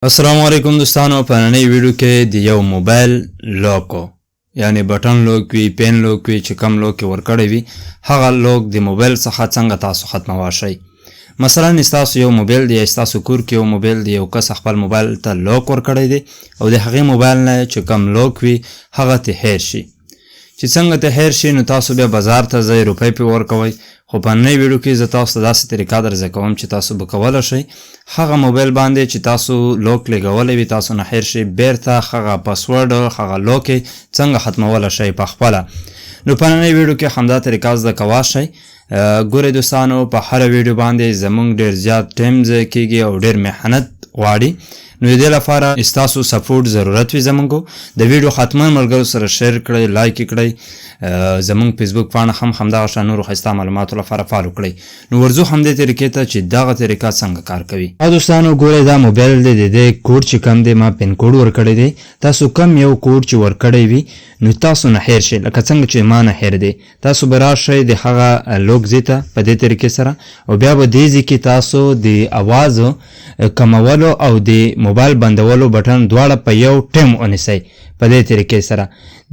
السلام علیکم دوستانو، په نننۍ ویډیو کې د یو موبایل لوګو یعنی بټن لوګ وي، پین لوګ وي چې کوم لوګ کې ورکړی وي هغه لوګ د موبایل څخه څنګه تاسو ختمولی شئ. مثلا ستاسو یو موبایل دی یا ستاسو کور کې یو موبایل دی، یو کس خپل موبایل ته لوګ ورکړی دی او د هغې موبایل نه چې کوم لوګ وي هغه ته هیر شي. چې څنګه ته هیر شي نو تاسو بیا بازار ته ځئ، روپۍ پې ورکوئ. خو په نننۍ ویډیو کې زه تاسو ته داسې طریقه در زده کوم چې تاسو به کولی شئ هغه موبایل باندې چې تاسو لوک لګولی وي تاسو نه هیر شي، بیرته هغه پاسورډ هغه لوک یې څنګه ختمولی شئ په خپله. نو په نننۍ ویډیو کې همدا طریقه زده کولی شئ. ګورئ دوستانو، په هره ویډیو باندې زموږ ډېر زیات ټایم ضایع کېږي او ډېر محنت غواړي. نو د دې لپاره ستاسو سپورټ ضرورت وي زموږ. د ویډیو حتما ملګرو سره شیر کړئ، لایک یې کړئ. زموږ فیسبوک پاڼه هم همدغه شان نورو ښایسته معلوماتو لپاره فالو کړئ. نو ورځو همدې طریقې ته چې دغه طریقه څنګه کار کوي. دوستانو ګورئ، دا موبایل دی، د دې کوډ چې کوم دی ما پین کوډ ورکړی دی. تاسو کم یو کوډ چې ورکړی وي نو تاسو نه هیر شئ، لکه څنګه چې ما نه هیر دی. تاسو به راشئ د هغه لوګ ځای ته په دې طریقې سره او بیا به دې ځای کې تاسو د اوازو کمولو او د موبایل بندولو بټن دواړه په یو ټایم ونیسئ. په دې طریقې سره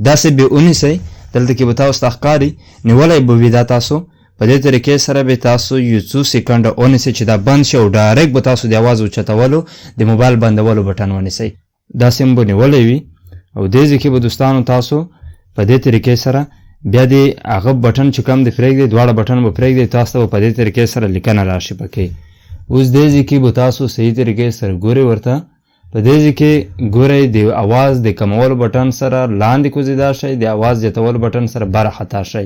داسې به ونیسئ، دلته کې به تاسو ته ښکاري نیولی به وي دا تاسو. په دې طریقې سره به تاسو یو څو سیکنډه ونیسئ چې دا بند شي او ډایرکټ به تاسو د اواز اوچتولو د موبایل بندولو بټن ونیسئ. داسې هم به نیولی وي او دې ځای کې به دوستانو تاسو په دې طریقې سره بیا د هغه بټن چې کوم د پرېږدئ، دواړه بټن به پرېږدئ، تاسو ته به په دې طریقې سره لیکنه راشي پکې. اوس دې ځای کې به تاسو صحیح طریقې سره ګورئ، ورته په دې ځای کې ګورئ د اواز د کمولو بټن سره لاندې کوزیدا شئ، د اواز زیاتولو بټن سره بره خطا شئ.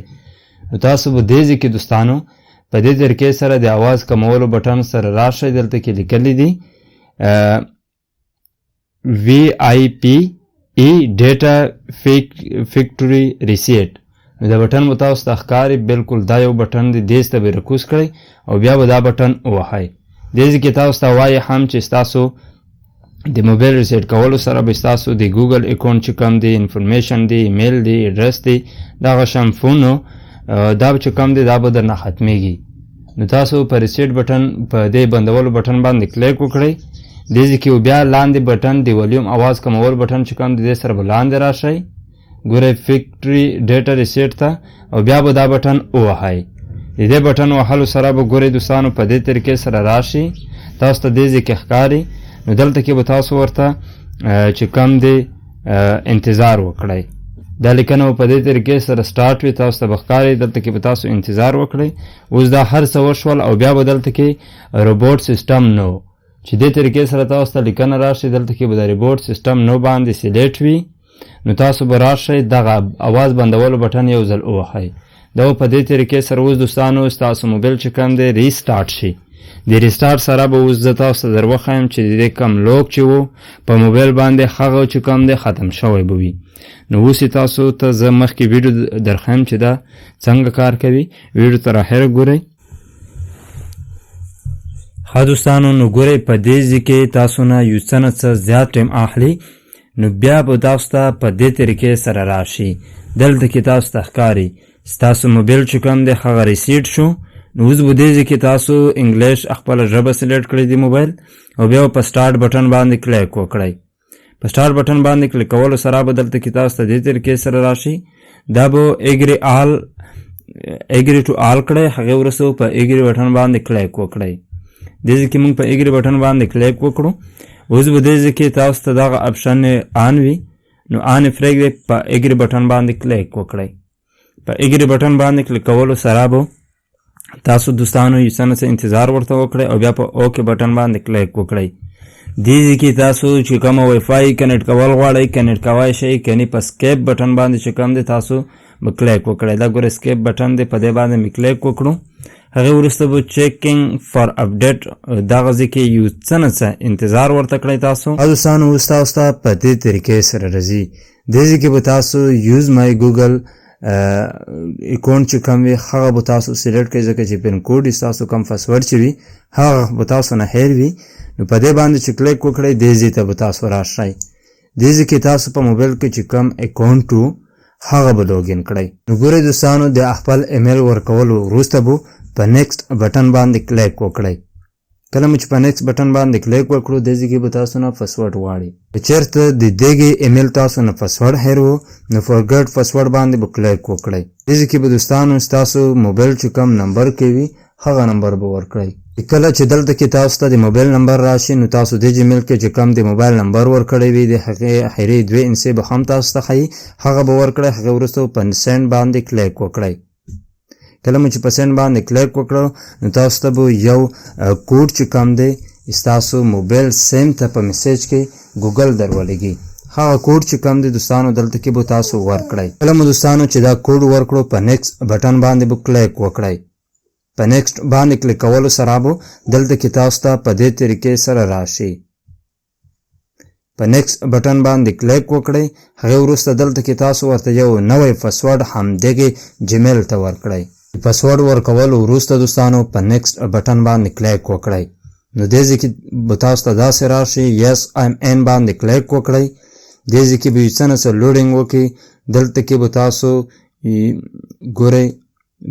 نو تاسو به دې ځای کې دوستانو په دې طریقې سره د اواز کمولو بټن سره راشئ. دلته کې لیکلی دي VIP ډیټا فیکټوري ریسیټ. نو دا بټن به تاسو ته ښکاري، بالکل دا یو بټن دی، دې ته به رکوز کړئ او بیا به دا بټن ووهئ. دې ځای کې تاسو ته وایي هم چې ستاسو د موبایل ریسیټ کولو سره به ستاسو د ګوګل اکاونټ چې کوم دی، انفرمیشن دی، ایمیل دی، ایډرس دی، دغه شان فونو دا چې کوم دی دا به درنه ختمیږي. نو تاسو په ریسیټ بټن په دې بندولو بټن باندې کلیک وکړئ. دې ځای کې بیا لاندې بټن د ولیوم اواز کمول بټن چې کوم دی دې سره به لاندې راشئ، ګورئ فیکټري ډیټا ریسیټ ته او بیا به دا بټن ووهئ. د دې بټن وهلو سره به ګورئ دوستانو په دې طریقې سره راشي، تاسو ته دې ځای کې ښکاري. نو دلته کې به تاسو ورته چې کوم دی انتظار وکړئ. دا لیکنه په دې طریقې سره سټارټ وي، تاسو ته به ښکاري. دلته کې به تاسو انتظار وکړئ. اوس دا هر څه وشول او بیا به دلته کې روبوټ سیسټم نو چې دې طریقې سره تاسو ته لیکنه راشي. دلته کې به د روبوټ سیسټم نو باندې سلیکټ وي. نو تاسو به راشئ، دغه اواز بندولو بټن یو ځل ووهئ. دا په دې طریقې سره اوس دوستانو ستاسو موبایل چې کوم دی ریسټارټ شي. د ریسټارټ سره به اوس زه تاسو ته در وښیم چې د دې کوم لوګ چې و په موبایل باندې هغه چې کوم دی ختم شوی به وي. نو اوس تاسو ته زه مخکې ویډیو درښیم چې دا څنګه کار کوي. ویډیو تر اخره ګورئ. ښه دوستانو، نو ګورئ په دې ځای کې تاسو نه یو څه نه څه زیات ټایم اخلي. نو بیا به تاسو ته په دې طریقې سره راشي. دلته کې تاسو ته ښکاري ستاسو موبایل چې کوم دی هغه ریسیټ شو. نو اوس به دې ځای کې تاسو انګلیش خپله ژبه سلیکټ کړئ د موبایل او بیا په سټارټ بټن باندې کلیک وکړئ. په سټارټ بټن باندې کلیک کولو سره به دلته کې تاسو ته دې طریقې سره راشي. دا به ایګري ټو آل کړئ، هغې وروسته په ایګري بټن باندې کلیک وکړئ. دې ځای کې موږ په ایګري بټن باندې کلیک وکړو. اوس به دې ځای کې تاسو ته دغه اپشن آن وي، نو آن یې پرېږدئ، په ایګري بټن باندې کلیک وکړئ. په ایګري بټن باندې کلیک کولو سره به تاسو دوستانو یو څه نه څه انتظار ورته وکړئ او بیا په اوکې بټن باندې کلیک وکړئ. دې ځای کې تاسو چې کومه وای فای کنیکټ کول غواړئ کنیکټ کولی شئ، کنی په سکیپ بټن باندې چې کوم دی تاسو به کلیک وکړئ. دا ګوره سکیپ بټن دی، په دې باندې مې کلیک وکړو. هغې وروسته به چیکینګ فار اپډیټ دغه ځای کې یو څه نه څه انتظار ورته کړئ. تاسو دوستانو اوس تاسو ته په دې طریقې سره راځي. دې ځای کې به تاسو یوز مای ګوګل اکاونټ چې کوم وي هغه به تاسو سلیکټ کړئ، ځکه چې پین کوډ ستاسو کوم پاسورډ چې وي هغه به تاسو نه هیر وي. نو په دې باندې چې کلیک وکړئ دې ځای ته به تاسو راشئ. دې ځای کې تاسو په موبایل کې چې کوم اکاونټ و هغه به لوګین کړئ. نو ګورئ دوستانو د خپل ایمیل ورکولو وروسته به په نیکسټ بټن باندې کلیک وکړئ. کله مو چې په نیکس بټن باندې کلیک وکړو دې ځای کې به تاسو نه پاسورډ غواړي. که چېرته د دغې ایمیل تاسو نه پاسورډ هیر و نو فورګټ پاسورډ باندې به کلیک وکړئ. دې ځای کې به دوستانو ستاسو موبایل چې کوم نمبر کې وي هغه نمبر به ورکړئ. کله چې دلته کې تاسو ته د موبایل نمبر راشي نو تاسو د جیمیل کې چې کوم د موبایل نمبر ورکړی وي د هغې اخري 2 انسې به هم تاسو ته ښیي هغه به ورکړئ. هغې وروسته په سینډ باندې کلیک وکړئ. کله مو چې په سینډ باندې کلیک وکړو نو تاسو ته به یو کوډ چې کوم دی ستاسو موبایل سیم ته په میسیج کې ګوګل درولېږي. هغه کوډ چې کوم دی دوستانو دلته کې به تاسو ورکړئ. کله مو دوستانو چې دا کوډ ورکړو په نیکس بټن باندې به کلیک وکړئ. په نیکسټ باندې کلیک کولو سره به دلته کې تاسو ته په دې طریقې سره راشي. په نیکسټ بټن باندې کلیک وکړئ. هغې وروسته دلته کې تاسو ورته یو نوی پاسورډ همدغې جیمیل ته ورکړئ. پاسورډ ورکولو وروسته دوستانو په نیکسټ بټن باندې کلیک وکړئ. نو دې ځای کې به تاسو ته داسې راشي یس ایم ان باندې کلیک وکړئ. دې ځای کې به یو څه نه څه لوډینګ وکړي. دلته کې به تاسو ګورئ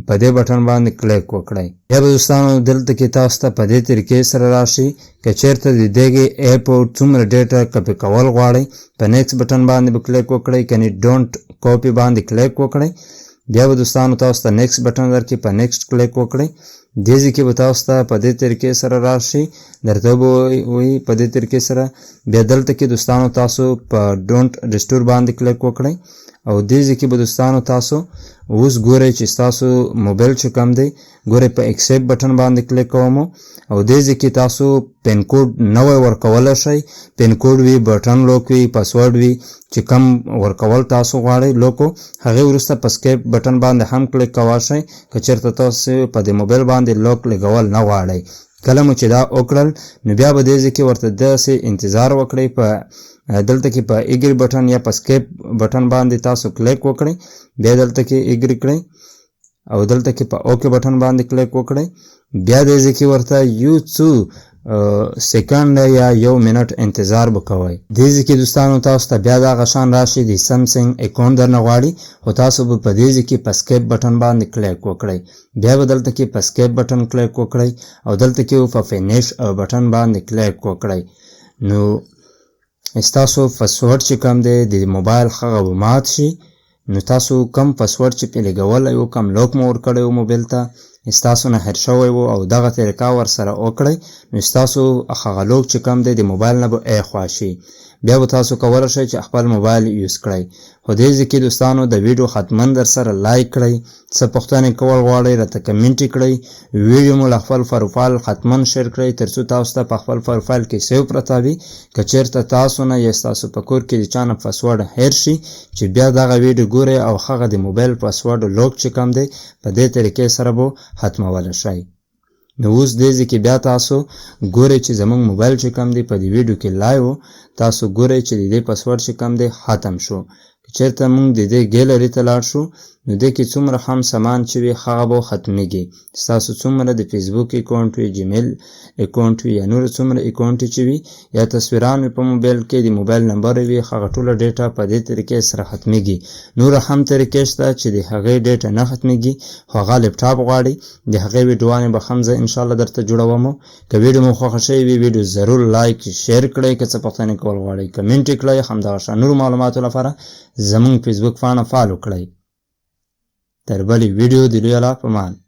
په دې بټن باندې کلیک وکړئ. یا به دوستانو دلته کې تاسو ته په دې طریقې سره راشي که چېرته د دغې ایپ څومره ډیټا کاپي کول غواړئ په نیکسټ بټن باندې به کلیک وکړئ. کنی ډونټ کاپي باندې کلیک وکړئ. بیا به دوستانو تاسو ته نیکسټ بټن درکې په نیکسټ کلیک وکړئ. دې ځای کې به تاسو ته په دې طریقې سره راشي درته به وایي په دې طریقې سره. بیا دلته کې دوستانو تاسو په ډونټ ریسټور باندې کلیک وکړئ او دې ځای کې به دوستانو تاسو اوس ګورئ چې ستاسو موبایل چې کوم دی ګورئ په ایکسپټ بټن باندې کلیک کوم او دې ځای کې تاسو پین کوډ نوی ورکولی شئ. پین کوډ وي بټن لوک وي پاسورډ وي چې کم ورکول تاسو غواړئ لوکو هغې وروسته په سکیپ بټن باندې هم کلیک کولی شئ که چېرته تاسو په دې موبایل باندې لوک لګول نه غواړئ. کله مو چې دا وکړل نو بیا به دې ځای کې ورته داسې انتظار وکړئ. په دلته کې په ایګری بټن یا په سکیپ بټن باندې تاسو کلیک وکړئ. بیا دلته کې ایګری کړئ او دلته کې په اوکې بټن باندې کلیک وکړئ. بیا دې ځای کې ورته یو څو سیکنډ یا یو منټ انتظار به کوئ. دې ځای کې دوستانو تاسو ته بیا دغه شان راشي د سمسنګ اکاونټ درنه غواړي خو تاسو به په دې ځای کې په سکیپ بټن باندې کلیک وکړئ. بیا به دلته کې په سکیپ بټن کلیک وکړئ او دلته کې په فینیش بټن باندې کلیک وکړئ. نو ستاسو پاسورډ چې کوم دی د موبایل هغه به مات شي. نو تاسو کم پاسورډ چې پې لګولی و کم لوک مو ورکړی و موبایل ته ستاسو نه هیر شوی و او دغه طریقه ورسره وکړئ نو ستاسو هغه لوک چې کوم دی د موبایل نه به ایخوا شي. بیا به تاسو کولی شئ چې خپل موبایل یوز کړئ. خو دې ځای کې دوستانو د ویډیو حتما در سره لایک کړئ. څه پوښتنې کول غواړئ راته کمنټ کړئ. ویډیو مو له خپل پروفایل حتما شیر کړئ تر څو تاسو ته په خپل پروفایل کې سیو پرته وي. که چېرته تاسو نه یا ستاسو په کور کې د چا نه پاسورډ هیر شي چې بیا دغه ویډیو ګورئ او هغه د موبایل پاسورډ لوک چې کوم دی په دې طریقې سره به ختمولی شئ. نو اوس دې ځای کې بیا تاسو ګورئ چې زموږ موبایل چې کوم دی په دې ویډیو کې لایو تاسو ګورئ چې د دې پاسورډ چې کوم دی ختم شو. که چېرته موږ د دې ګیلري ته لاړ شو نو دې کې څومره هم سامان چې وي هغه به ختمیږي. ستاسو څومره د فیسبوک اکاونټ وي جیمیل اکاونټ وي یا نور څومره اکاونټ چې وي یا تصویران وي په موبایل کې د موبایل نمبر وي هغه ټوله ډیټا په دې طریقې سره ختمیږي. نور هم طریقې شته چې د هغې ډیټا نه ختمیږي خو هغه لیپټاپ غواړي. د هغې ویډیوانې به هم زه انشاءالله درته جوړوم. که ویډیو مو خوښه شوې وي ویډیو ضرور لایک شیر کړئ. که څه پوښتنې کول غواړئ کمنټ کړئ. همدغه شان نورو معلوماتو لپاره زموږ فیسبوک پاڼه فالو کړئ. تر بلې ویډیو د لوی الله په امان.